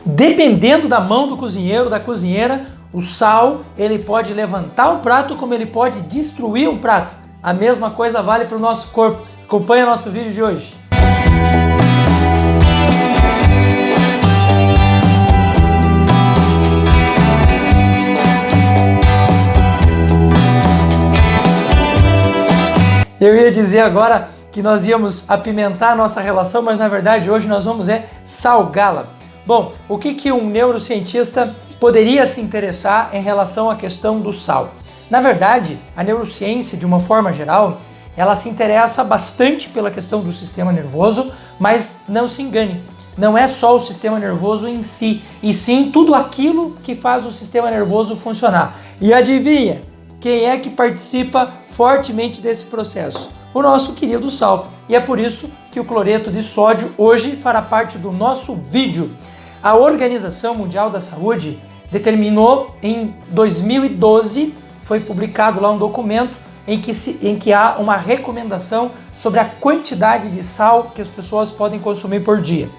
Dependendo da mão do cozinheiro, da cozinheira, o sal, ele pode levantar o prato como ele pode destruir um prato. A mesma coisa vale para o nosso corpo. Acompanha nosso vídeo de hoje. Eu ia dizer agora que nós íamos apimentar a nossa relação, mas na verdade hoje nós vamos salgá-la. Bom, o que um neurocientista poderia se interessar em relação à questão do sal? Na verdade, a neurociência, de uma forma geral, ela se interessa bastante pela questão do sistema nervoso, mas não se engane, não é só o sistema nervoso em si, e sim tudo aquilo que faz o sistema nervoso funcionar. E adivinha, quem é que participa fortemente desse processo? O nosso querido sal. E é por isso que o cloreto de sódio hoje fará parte do nosso vídeo. A Organização Mundial da Saúde determinou em 2012, foi publicado lá um documento em que há uma recomendação sobre a quantidade de sal que as pessoas podem consumir por dia.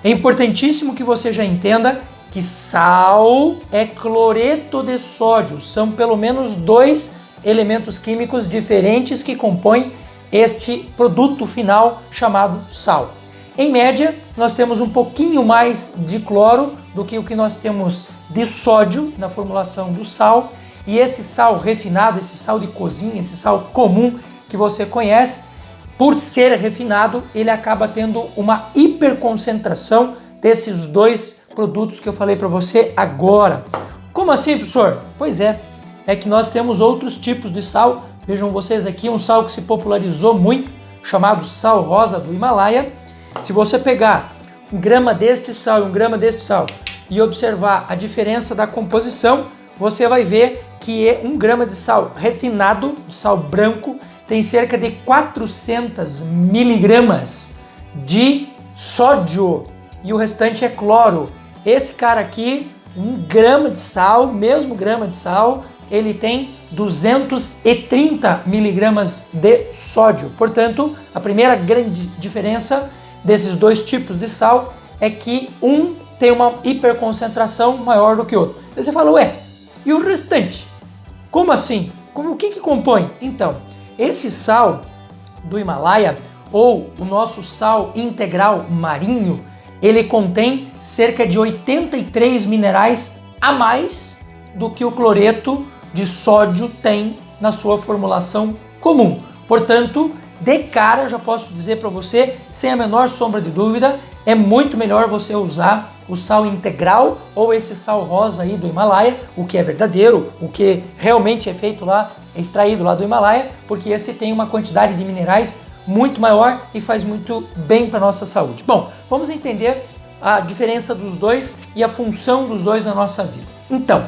É importantíssimo que você já entenda que sal é cloreto de sódio, são pelo menos 2 elementos químicos diferentes que compõem este produto final chamado sal. Em média, nós temos um pouquinho mais de cloro do que o que nós temos de sódio na formulação do sal, e esse sal refinado, esse sal de cozinha, esse sal comum que você conhece, por ser refinado, ele acaba tendo uma hiperconcentração desses 2 produtos que eu falei para você agora. Como assim, professor? Pois é que nós temos outros tipos de sal. Vejam vocês aqui um sal que se popularizou muito, chamado sal rosa do Himalaia. Se você pegar 1 grama deste sal e 1 grama deste sal e observar a diferença da composição, você vai ver que 1 grama de sal refinado, de sal branco, tem cerca de 400 miligramas de sódio e o restante é cloro. Esse cara aqui, 1 grama de sal, mesmo grama de sal, ele tem 230 miligramas de sódio. Portanto, a primeira grande diferença desses 2 tipos de sal é que um tem uma hiperconcentração maior do que o outro. Aí você fala, ué, e o restante? Como assim? O que compõe? Então, esse sal do Himalaia, ou o nosso sal integral marinho, ele contém cerca de 83 minerais a mais do que o cloreto de sódio tem na sua formulação comum. Portanto, de cara eu já posso dizer para você, sem a menor sombra de dúvida, é muito melhor você usar o sal integral ou esse sal rosa aí do Himalaia, o que é verdadeiro, o que realmente é feito lá, é extraído lá do Himalaia, porque esse tem uma quantidade de minerais muito maior e faz muito bem para a nossa saúde. Bom, vamos entender a diferença dos 2 e a função dos 2 na nossa vida. Então,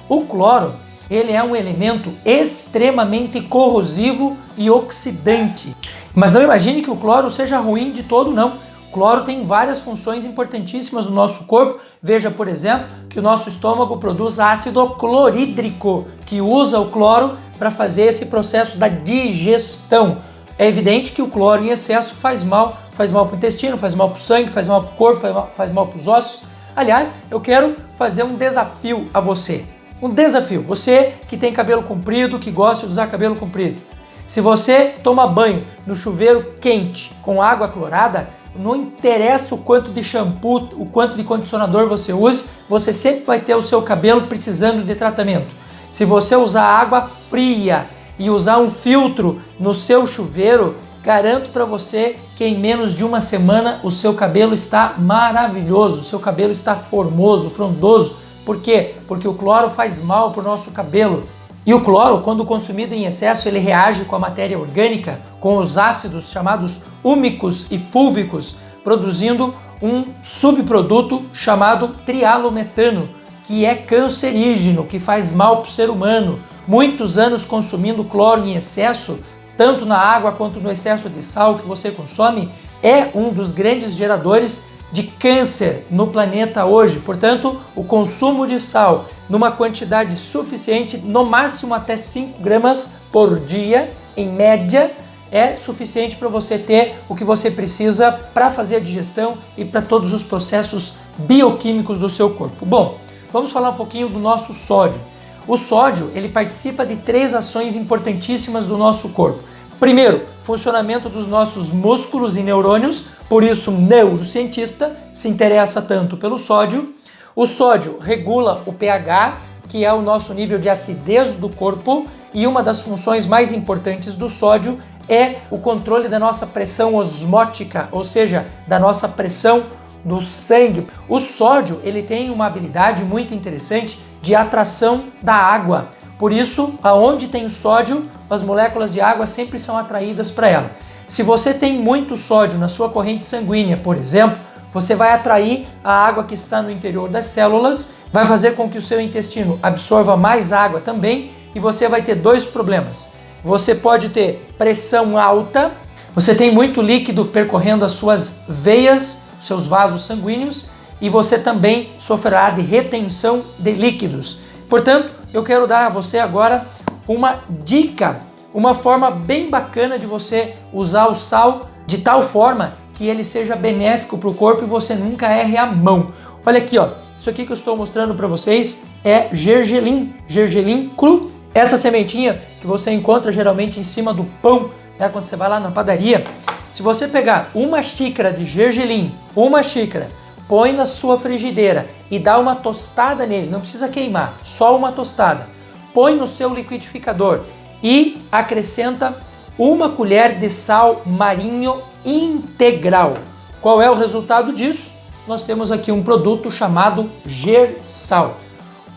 o cloro, ele é um elemento extremamente corrosivo e oxidante. Mas não imagine que o cloro seja ruim de todo, não. O cloro tem várias funções importantíssimas no nosso corpo. Veja, por exemplo, que o nosso estômago produz ácido clorídrico, que usa o cloro para fazer esse processo da digestão. É evidente que o cloro em excesso faz mal para o intestino, faz mal para o sangue, faz mal para o corpo, faz mal para os ossos. Aliás, eu quero fazer um desafio a você. Um desafio, você que tem cabelo comprido, que gosta de usar cabelo comprido. Se você toma banho no chuveiro quente com água clorada, não interessa o quanto de shampoo, o quanto de condicionador você use, você sempre vai ter o seu cabelo precisando de tratamento. Se você usar água fria e usar um filtro no seu chuveiro, garanto para você que em menos de 1 semana o seu cabelo está maravilhoso, o seu cabelo está formoso, frondoso. Por quê? Porque o cloro faz mal para o nosso cabelo. E o cloro, quando consumido em excesso, ele reage com a matéria orgânica, com os ácidos chamados úmicos e fúlvicos, produzindo um subproduto chamado trialometano, que é cancerígeno, que faz mal para o ser humano. Muitos anos consumindo cloro em excesso, tanto na água quanto no excesso de sal que você consome, é um dos grandes geradores de câncer no planeta hoje. Portanto, o consumo de sal numa quantidade suficiente, no máximo até 5 gramas por dia, em média, é suficiente para você ter o que você precisa para fazer a digestão e para todos os processos bioquímicos do seu corpo. Bom, vamos falar um pouquinho do nosso sódio. O sódio, ele participa de 3 ações importantíssimas do nosso corpo. Primeiro, funcionamento dos nossos músculos e neurônios, por isso o neurocientista se interessa tanto pelo sódio. O sódio regula o pH, que é o nosso nível de acidez do corpo, e uma das funções mais importantes do sódio é o controle da nossa pressão osmótica, ou seja, da nossa pressão do sangue. O sódio, ele tem uma habilidade muito interessante de atração da água. Por isso, aonde tem o sódio, as moléculas de água sempre são atraídas para ela. Se você tem muito sódio na sua corrente sanguínea, por exemplo, você vai atrair a água que está no interior das células, vai fazer com que o seu intestino absorva mais água também, e você vai ter 2 problemas. Você pode ter pressão alta, você tem muito líquido percorrendo as suas veias, seus vasos sanguíneos, e você também sofrerá de retenção de líquidos. Portanto, eu quero dar a você agora uma dica, uma forma bem bacana de você usar o sal de tal forma que ele seja benéfico para o corpo e você nunca erre a mão. Olha aqui, ó, isso aqui que eu estou mostrando para vocês é gergelim, gergelim cru. Essa sementinha que você encontra geralmente em cima do pão, né, quando você vai lá na padaria. Se você pegar uma xícara de gergelim, uma xícara, põe na sua frigideira e dá uma tostada nele, não precisa queimar, só uma tostada. Põe no seu liquidificador e acrescenta 1 colher de sal marinho integral. Qual é o resultado disso? Nós temos aqui um produto chamado Gersal.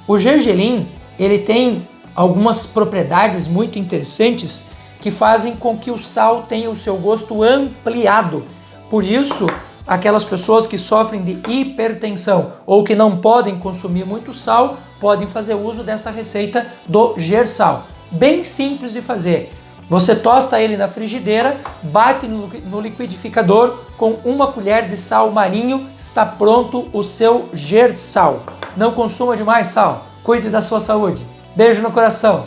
O gergelim, ele tem algumas propriedades muito interessantes que fazem com que o sal tenha o seu gosto ampliado. Por isso, aquelas pessoas que sofrem de hipertensão ou que não podem consumir muito sal, podem fazer uso dessa receita do Gersal. Bem simples de fazer. Você tosta ele na frigideira, bate no liquidificador com 1 colher de sal marinho, está pronto o seu Gersal. Não consuma demais sal, cuide da sua saúde. Beijo no coração.